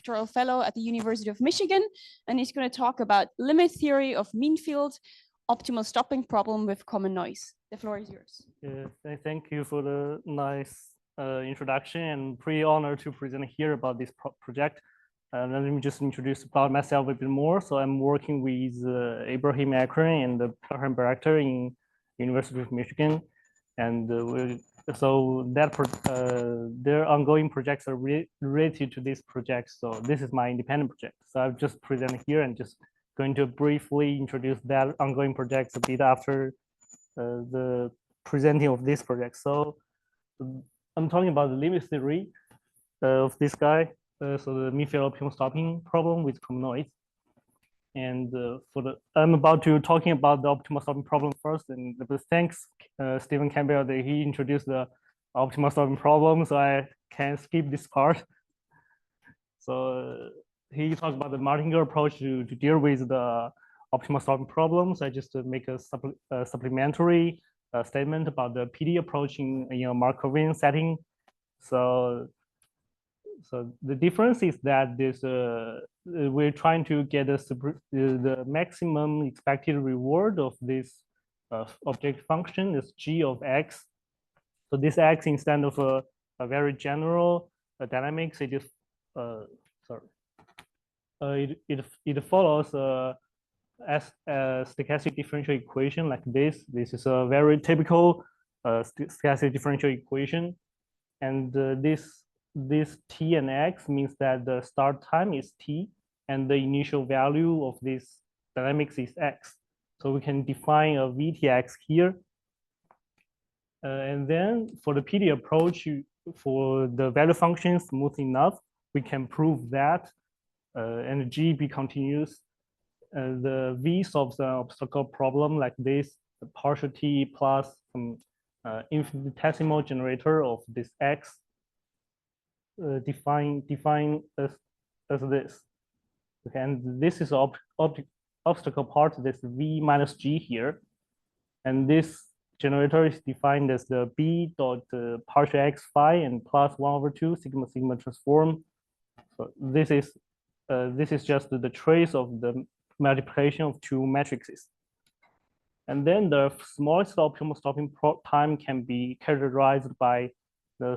postdoctoral fellow at the University of Michigan, and he's going to talk about limit theory of mean field, optimal stopping problem with common noise. The floor is yours. Yes, thank you for the nice introduction, and pretty honored to present here about this project. Let me just introduce about myself a bit more. So I'm working with Ibrahim Akram and the program director in University of Michigan, and their ongoing projects are related to this project. So this is my independent project. So I've just presented here and just going to briefly introduce that ongoing projects a bit after the presenting of this project. So I'm talking about the limit theory of this guy. So the mean field optimal stopping problem with common noise. And I'm about to talking about the optimal stopping problem first. And thanks, Stephen Campbell, that he introduced the optimal stopping problem, so I can skip this part. So he talked about the Martingale approach to deal with the optimal stopping problems. I just make a supplementary statement about the PD approach in a Markovian setting. So the difference is that we're trying to get the maximum expected reward of this object function is g of x. So this x, instead of a very general dynamics, it follows as a stochastic differential equation like this. This is a very typical stochastic differential equation, and this t and x means that the start time is t and the initial value of this dynamics is x. So we can define a vtx here. And then for the PD approach, for the value function smooth enough, we can prove that and g be continuous. The v solves the obstacle problem like this, the partial t plus some infinitesimal generator of this x. Define as this. Okay, and this is obstacle part, this v minus g here, and this generator is defined as the b dot partial x phi and plus 1/2 sigma sigma transform. So this is just the trace of the multiplication of two matrices. And then the smallest optimal stopping time can be characterized by the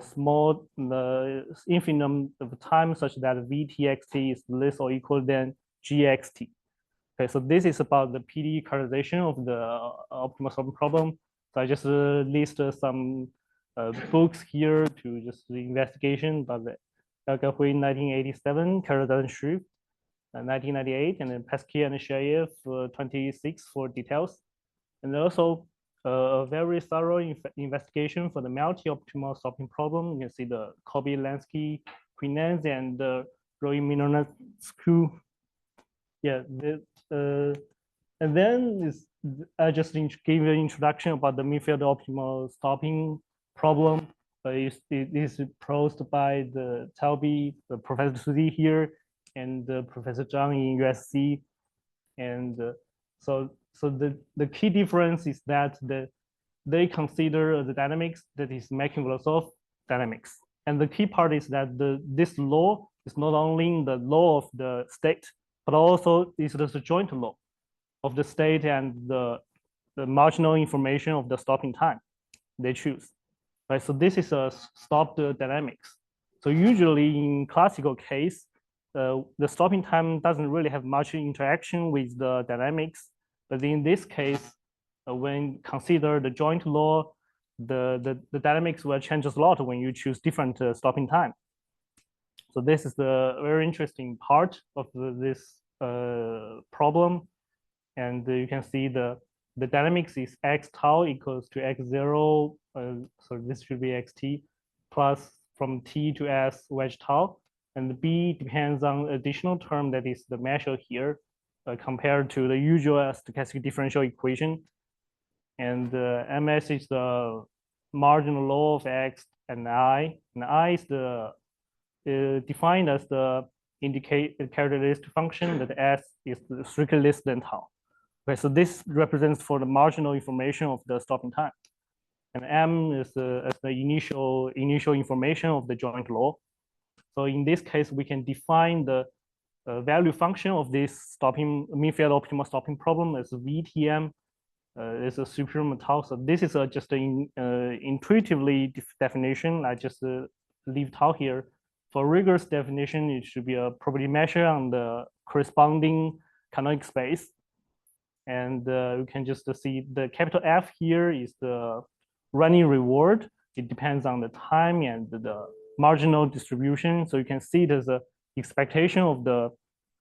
infimum of time such that vtxt is less or equal than gxt. Okay, so this is about the PD characterization of the optimal stopping problem. So I just list some books here to just the investigation about the Elgahui 1987, Karadar and Shrift 1998, and then Pesky and Shayev 26 for details. And also a very thorough investigation for the multi-optimal stopping problem. You can see the Kobe, Lansky, Quinans, and Roy Minonescu. Yeah, and then I just gave an introduction about the mean field optimal stopping problem. It is posed by the Talby, the Professor Suzy here, and Professor Zhang in USC. And so the key difference is that they consider the dynamics that is making Vlasov dynamics. And the key part is that this law is not only the law of the state, but also is the joint law of the state and the marginal information of the stopping time they choose. Right? So this is a stopped dynamics. So usually in classical case, the stopping time doesn't really have much interaction with the dynamics. But in this case, when consider the joint law, the dynamics will change a lot when you choose different stopping time. So this is the very interesting part of this problem. And you can see the dynamics is x tau equals to x0. So this should be xt plus from t to s wedge tau. And the b depends on additional term that is the measure here compared to the usual stochastic differential equation. And ms is the marginal law of x and I. And I is defined as the characteristic function that s is strictly less than tau. Okay, so this represents for the marginal information of the stopping time. And m is as the initial information of the joint law. So in this case, we can define the value function of this mean field optimal stopping problem as VTM is a supreme tau. So this is just an intuitively definition. I just leave tau here. For rigorous definition, it should be a probability measure on the corresponding canonic space. And you can just see the capital F here is the running reward. It depends on the time and the marginal distribution. So you can see there's a expectation of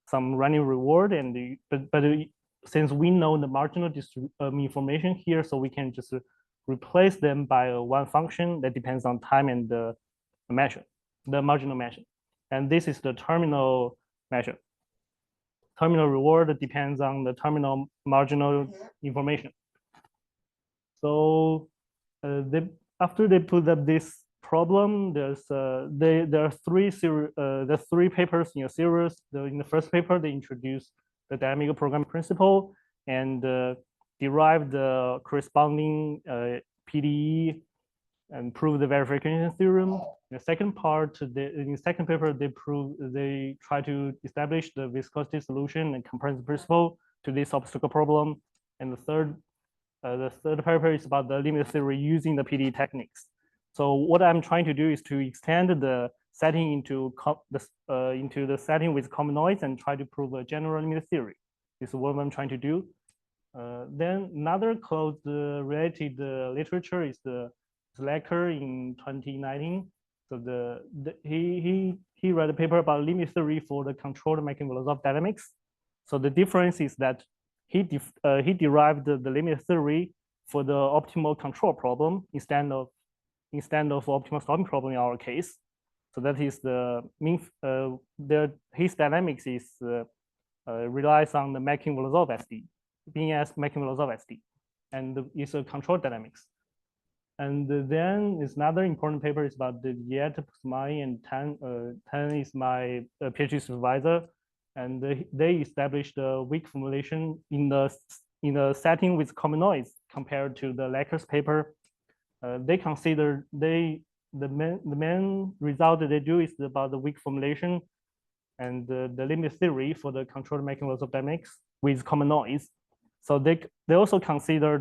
some running reward, and but since we know the marginal information here, so we can just replace them by one function that depends on time and the measure, the marginal measure. And this is the terminal measure. Terminal reward depends on the terminal marginal information. So after they put up this problem, there are three papers in a series. In the first paper, they introduced the dynamic programming principle and derived the corresponding PDE and prove the verification theorem. In the second part, in the second paper, they try to establish the viscosity solution and comparison principle to this obstacle problem. And the third paper is about the limit theory using the PDE techniques. So what I'm trying to do is to extend the setting into the setting with common noise and try to prove a general limit theory. This is what I'm trying to do. Then another close related literature is the Slacker in 2019. So he read a paper about limit theory for the controlled mechanism of dynamics. So the difference is that he derived the limit theory for the optimal control problem instead of optimal stopping problem in our case. So that is his dynamics is relies on the making velocity of SD, being as making velocity of SD, and it's a control dynamics. And then is another important paper is about the Yet, Pusmai, and Tan is my PhD supervisor, and they established a weak formulation in the setting with common noise compared to the Lacker's paper. They consider the main result that they do is about the weak formulation and the limit theory for the controlled mechanism of dynamics with common noise. So they also consider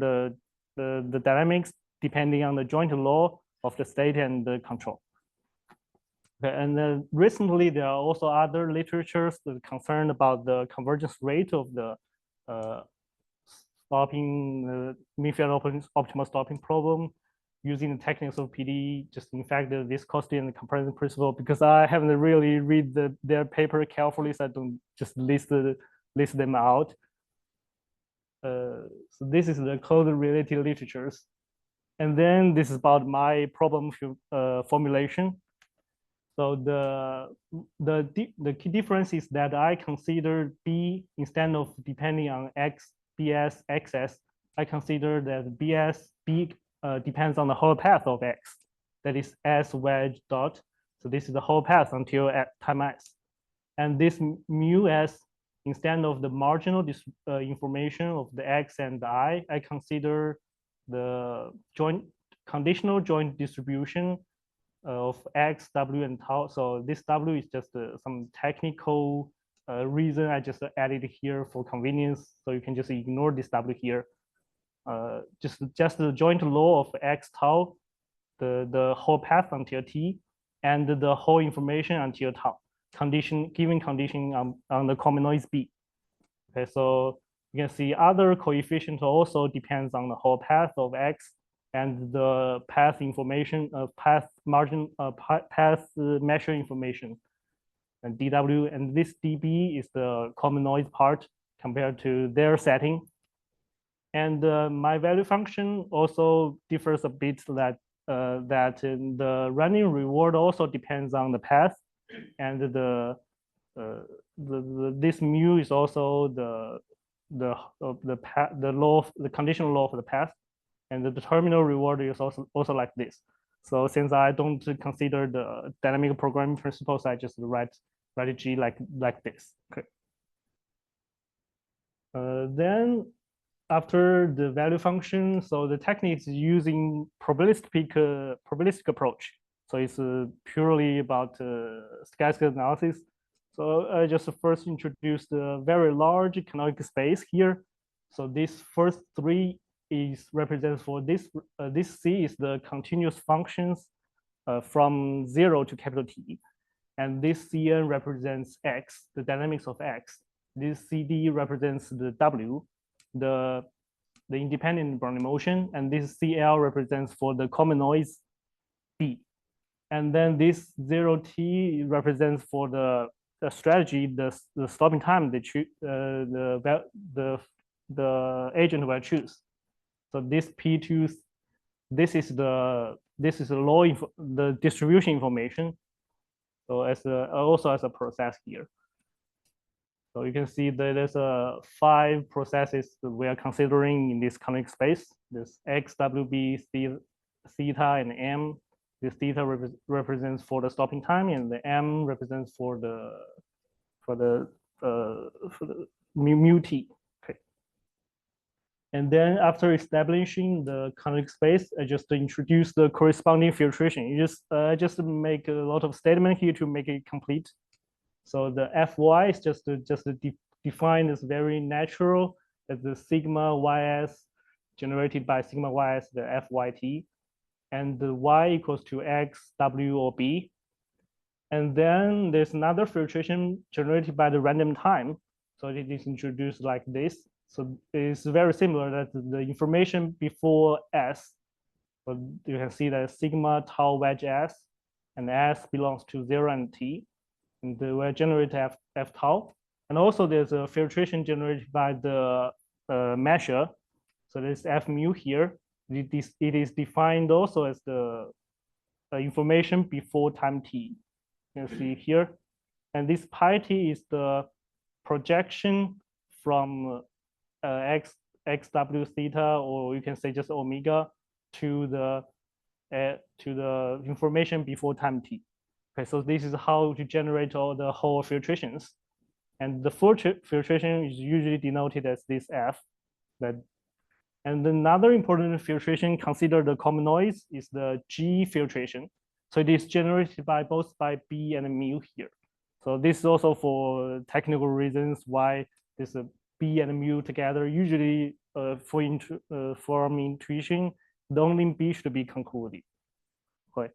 the dynamics depending on the joint law of the state and the control. Okay, and then recently there are also other literatures that are concerned about the convergence rate of the mean field optimal stopping problem using the techniques of PD, just in fact the viscosity and the comparison principle, because I haven't really read their paper carefully, so I don't just list them out. So this is the close related literatures. And then this is about my problem formulation. So the key difference is that I consider B instead of depending on X, BS, XS, I consider that B depends on the whole path of X. That is S wedge dot. So this is the whole path until at time S. And this mu S, instead of the marginal information of the X and the I consider the conditional joint distribution of X, W, and tau. So this W is just some technical reason I just added here for convenience. So you can just ignore this W here. Just the joint law of X tau, the whole path until T, and the whole information until tau. Given condition on the common noise B. Okay, so you can see other coefficient also depends on the whole path of X and the path information, path measure information, and DW, and this DB is the common noise part compared to their setting. And my value function also differs a bit that the running reward also depends on the path, and this mu is also the conditional law of the path, and the terminal reward is also like this. So since I don't consider the dynamic programming principles, I just write G like this. Okay. Then after the value function, so the technique is using probabilistic approach. So it's purely about statistical analysis. So I just first introduced a very large canonical space here. So this first three is represents for this C is the continuous functions from 0 to capital T. And this Cn represents X, the dynamics of X. This CD represents the W, the independent Brownian motion. And this CL represents for the common noise B. And then this 0T represents for the strategy, the stopping time they choose, the agent will choose. So this P2, this is the the distribution information. So as also as a process here. So you can see that there's 5 processes that we are considering in this canonic space. This X, W, B, theta, and M. This theta represents for the stopping time, and the M represents for the mu t. Okay. And then after establishing the canonic space, I just introduce the corresponding filtration. You just make a lot of statement here to make it complete. So the Fy is just defined as very natural as the sigma ys generated by sigma ys, the Fyt, and the y equals to x, w, or b. And then there's another filtration generated by the random time. So it is introduced like this. So it's very similar that the information before S, but you can see that sigma tau wedge S, and S belongs to 0 and T. And we generate F tau. And also there's a filtration generated by the measure. So there's F mu here. It is defined also as the information before time t. You can see here. And this pi t is the projection from xw theta, or you can say just omega, to the information before time t. Okay, so this is how to generate all the whole filtrations. And the full filtration is usually denoted as this F. And another important filtration considered the common noise is the G filtration. So it is generated by both by B and mu here. So this is also for technical reasons why this B and mu together. Usually from intuition, the only B should be concluded. Okay.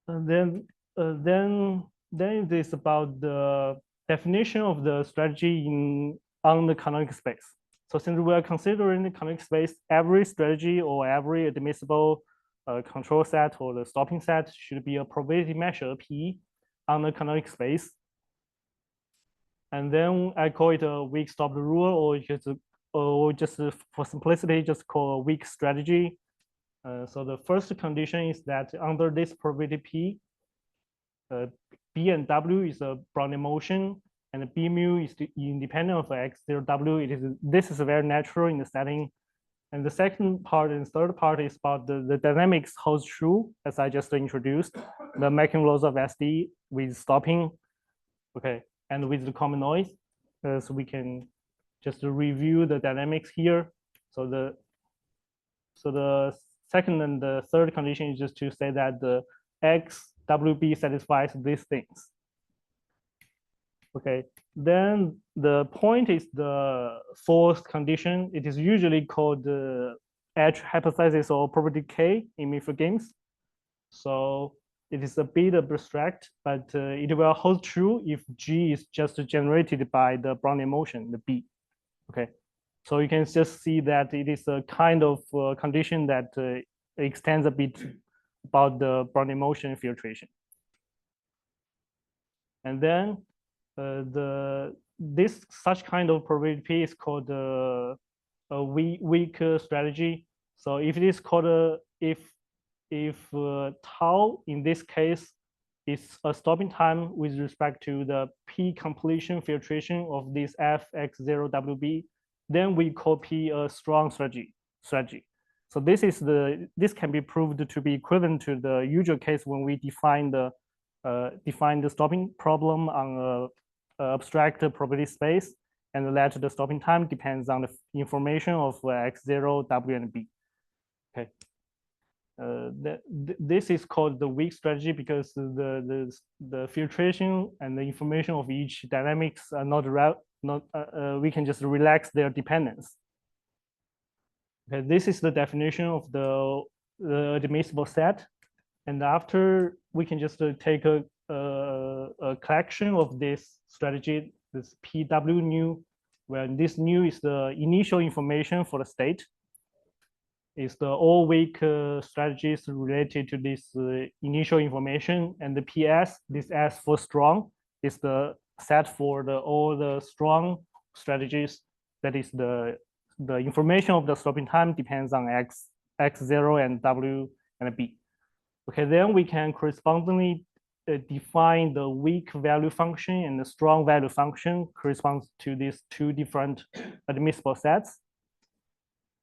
And then it is about the definition of the strategy on the canonical space. So since we are considering the canonical space, every strategy or every admissible control set or the stopping set should be a probability measure P on the canonical space. And then I call it a weak stop rule, or just for simplicity, just call a weak strategy. So the first condition is that under this probability P, B and W is a Brownian motion, and the B mu is independent of X0W. This is very natural in the setting. And the second part and third part is about the dynamics holds true, as I just introduced, the making laws of SD with stopping, okay, and with the common noise. So we can just review the dynamics here. So the second and the third condition is just to say that the XWB satisfies these things. Okay, then the point is the fourth condition. It is usually called the edge hypothesis or probability K in Meanfield games. So it is a bit abstract, but it will hold true if G is just generated by the Brownian motion, the B. Okay, so you can just see that it is a kind of condition that extends a bit about the Brownian motion filtration. And then such kind of probability P is called a weak strategy. So if it is called if tau in this case is a stopping time with respect to the P completion filtration of this Fx0WB, then we call P a strong strategy. So this can be proved to be equivalent to the usual case when we define the stopping problem on a abstract probability space, and let the stopping time depends on the information of X0, W, and B. Okay. This is called the weak strategy because the filtration and the information of each dynamics are we can just relax their dependence. Okay, this is the definition of the admissible set, and after we can just take a collection of this strategy, this PW new, where this new is the initial information for the state. Is the all weak strategies related to this initial information, and the PS, this S for strong, is the set for all the strong strategies. That is the information of the stopping time depends on X0 and W and B. Okay, then we can correspondingly define the weak value function and the strong value function corresponds to these two different admissible sets.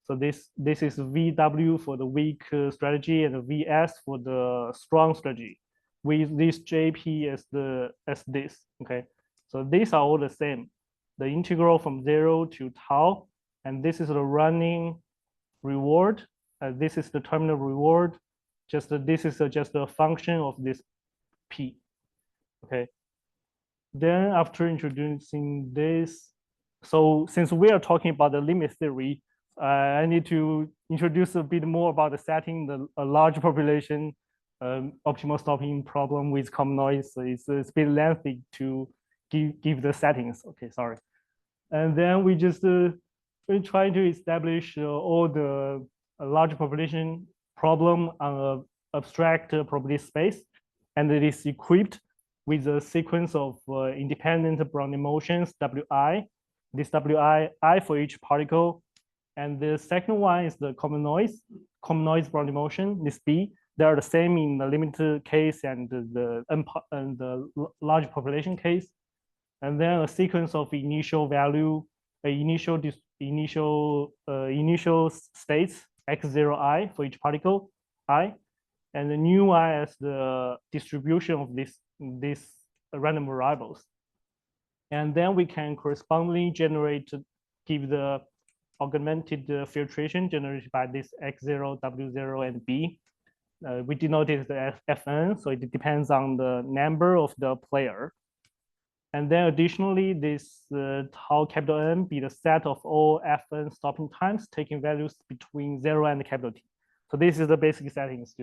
So this is VW for the weak strategy and the VS for the strong strategy, with this JP as this. Okay, so these are all the same. The integral from 0 to tau, and this is the running reward. This is the terminal reward. This is just a function of this P. Okay. Then after introducing this, so since we are talking about the limit theory, I need to introduce a bit more about the setting, a large population optimal stopping problem with common noise. So it's a bit lengthy to give the settings. Okay, sorry. And then we just we're trying to establish all the large population problem on an abstract probability space, and it is equipped with a sequence of independent Brownian motions Wi. This Wi, I for each particle. And the second one is the common noise Brownian motion, this B. They are the same in the limited case and the large population case. And then a sequence of initial value, initial states, X0I for each particle, I, and the new I as the distribution of these random variables. And then we can correspondingly give the augmented filtration generated by this X0, W0, and B. We denoted the Fn, so it depends on the number of the player. And then additionally, this tau capital N be the set of all Fn stopping times taking values between 0 and capital T. So this is the basic settings.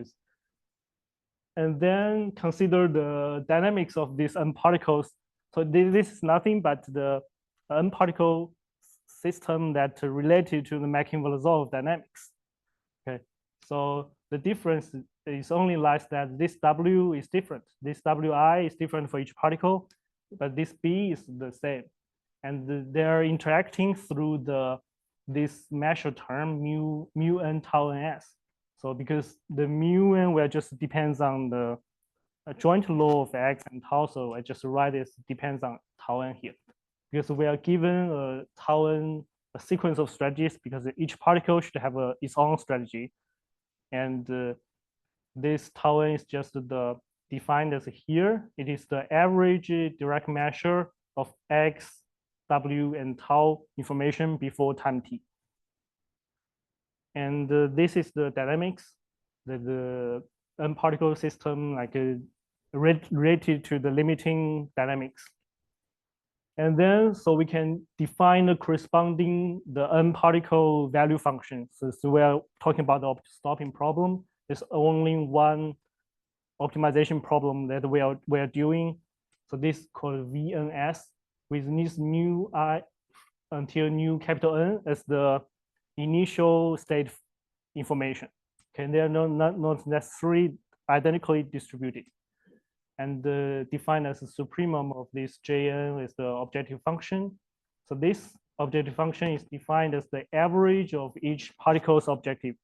And then consider the dynamics of these N particles. So this is nothing but the N particle system that related to the Makin-Vlasov dynamics. Okay, so the difference is only lies that this W is different. This Wi is different for each particle, but this B is the same, and they're interacting through this measure term mu n tau n s. So because the mu n will just depends on the joint law of X and tau, so I just write this depends on tau n here. Because we are given a tau n a sequence of strategies because each particle should have its own strategy, and this tau n is just defined as here. It is the average direct measure of X, W, and tau information before time t. And this is the dynamics, the N particle system like related to the limiting dynamics. And then, so we can define the corresponding N particle value function. So we are talking about the stopping problem. There's only one optimization problem that we are doing. So this is called VNS with this new I until new capital N as the initial state information. Okay, they are not necessarily identically distributed. And defined as a supremum of this Jn is the objective function. So this objective function is defined as the average of each particle's objective.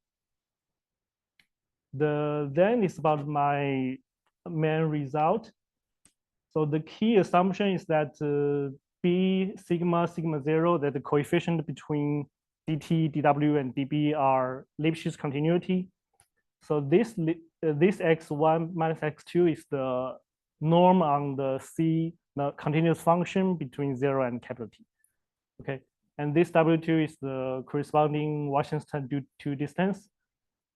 Then it's about my main result. So the key assumption is that B sigma 0, that the coefficient between dt, dw, and db are Lipschitz continuity. So this x1 minus x2 is the norm on the continuous function between 0 and capital T. Okay, and this w2 is the corresponding Washington 2 distance,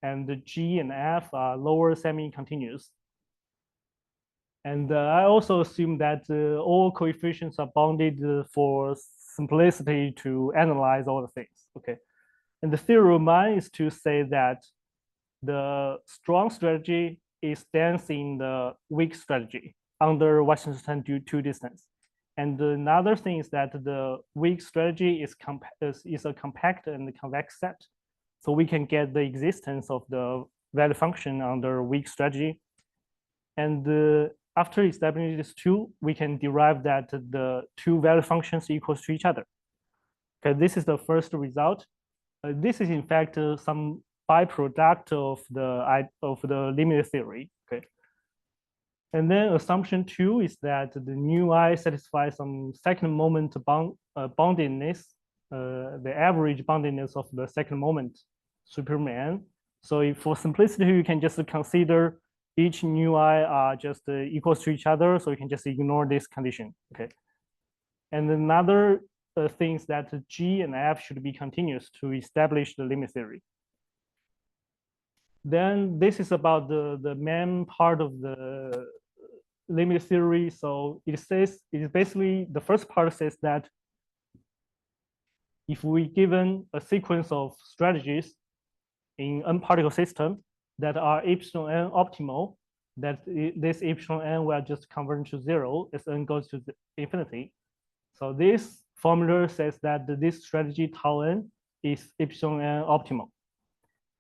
and the G and F are lower semi-continuous. And I also assume that all coefficients are bounded for simplicity to analyze all the things. Okay, and the theory of mine is to say that the strong strategy is dense in the weak strategy under Washington 2 distance. And another thing is that the weak strategy is a compact and convex set. So we can get the existence of the value function under weak strategy. And after establishing this two, we can derive that the two value functions equals to each other. Okay, this is the first result. This is in fact some byproduct of the limit theory. Okay. And then assumption two is that the new I satisfies some second moment boundedness, the average boundedness of the second moment Superman. So if for simplicity, you can just consider each new I are just equals to each other. So you can just ignore this condition. Okay. And another thing is that G and F should be continuous to establish the limit theory. Then this is about the main part of the limit theory. So it is basically, the first part says that if we given a sequence of strategies in n-particle system that are epsilon n optimal, that this epsilon n will just converge to 0 as n goes to infinity. So this formula says that this strategy tau n is epsilon n optimal.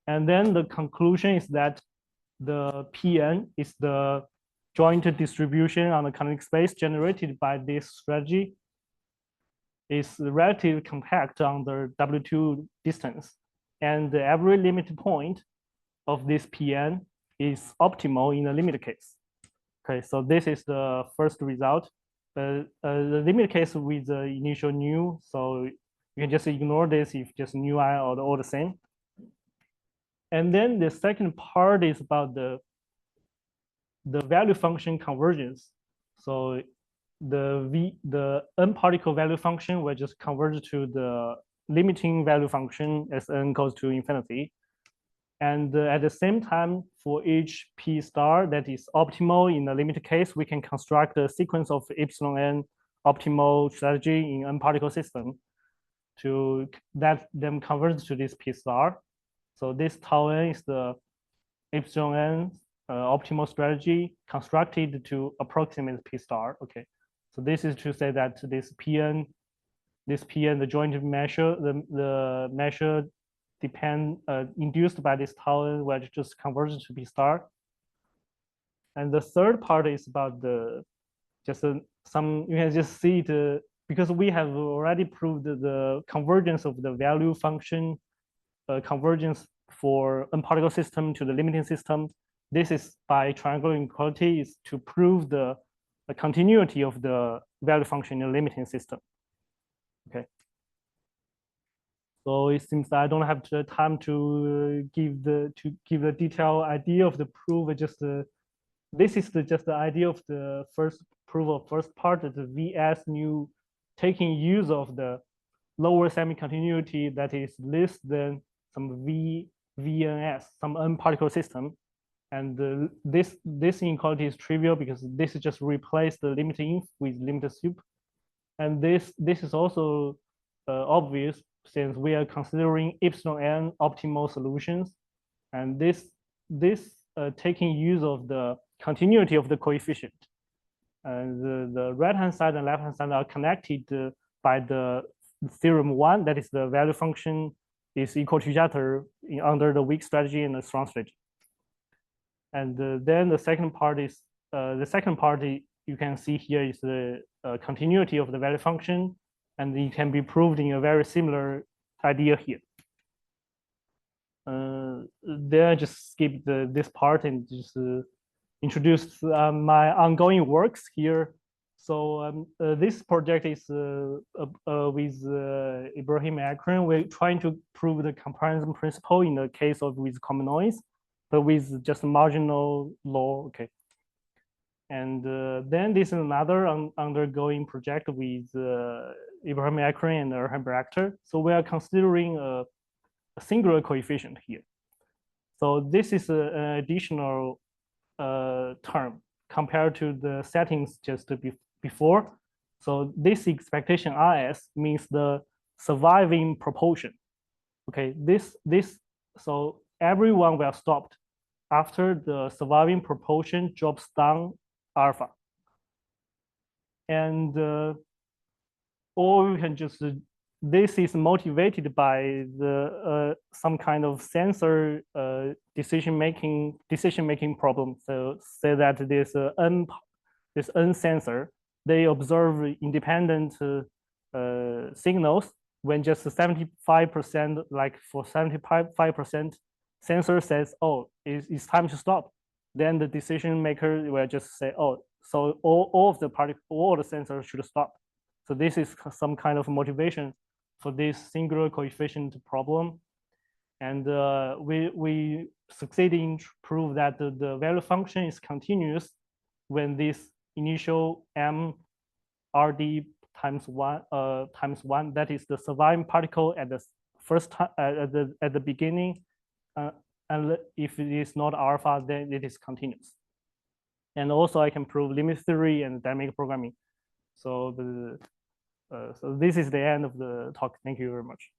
And then the conclusion is that the Pn is the joint distribution on the canonic space generated by this strategy is relatively compact under W2 distance. And every limit point of this Pn is optimal in the limit case. Okay, so this is the first result. The limit case with the initial nu, so you can just ignore this if just nu I are all the same. And then the second part is about the value function convergence. So the n-particle value function will just converge to the limiting value function as n goes to infinity. And at the same time, for each p star that is optimal in the limit case, we can construct a sequence of epsilon n optimal strategy in n-particle system to let them converge to this p star. So this tau n is the epsilon n optimal strategy constructed to approximate p star. Okay, so this is to say that this Pn, the joint measure, the measure induced by this tau n will just converge to p star. And the third part is about the you can just see it because we have already proved the convergence of the value function convergence for n-particle system to the limiting system. This is by triangular inequality is to prove the continuity of the value function in the limiting system. Okay. So it seems that I don't have the time to give the detailed idea of the proof. This is just the idea of the first proof of first part, the VS nu taking use of the lower semi-continuity that is less than some VNS, some n-particle system. And this inequality is trivial because this just replace the limiting with limited sup. And this is also obvious since we are considering epsilon n optimal solutions. And this taking use of the continuity of the coefficient. And the right-hand side and left-hand side are connected by the theorem 1, that is the value function is equal to each other under the weak strategy and the strong strategy. And then the second part is you can see here is the continuity of the value function, and it can be proved in a very similar idea here. Then I just skip this part and just introduce my ongoing works here. So this project is with Ibrahim Akram. We're trying to prove the comparison principle in the case of with common noise, but with just marginal law. Okay. And then this is another undergoing project with Ibrahim Akram and Erhan Barakhtar. So we are considering a singular coefficient here. So this is an additional term compared to the settings just before. So this expectation RS means the surviving proportion. Okay, so everyone will stop after the surviving proportion drops down alpha. And or we can just, this is motivated by the some kind of sensor decision-making problem. So say that this N sensor, they observe independent signals when just 75%, like for 75%, sensor says, oh, it's time to stop. Then the decision maker will just say, oh, so all of the all the sensors should stop. So this is some kind of motivation for this singular coefficient problem. And we succeeded in to prove that the value function is continuous when this initial m RD times one, that is the surviving particle at the first time at the beginning, and if it is not alpha, then it is continuous. And also I can prove limit theory and dynamic programming. So so this is the end of the talk. Thank you very much.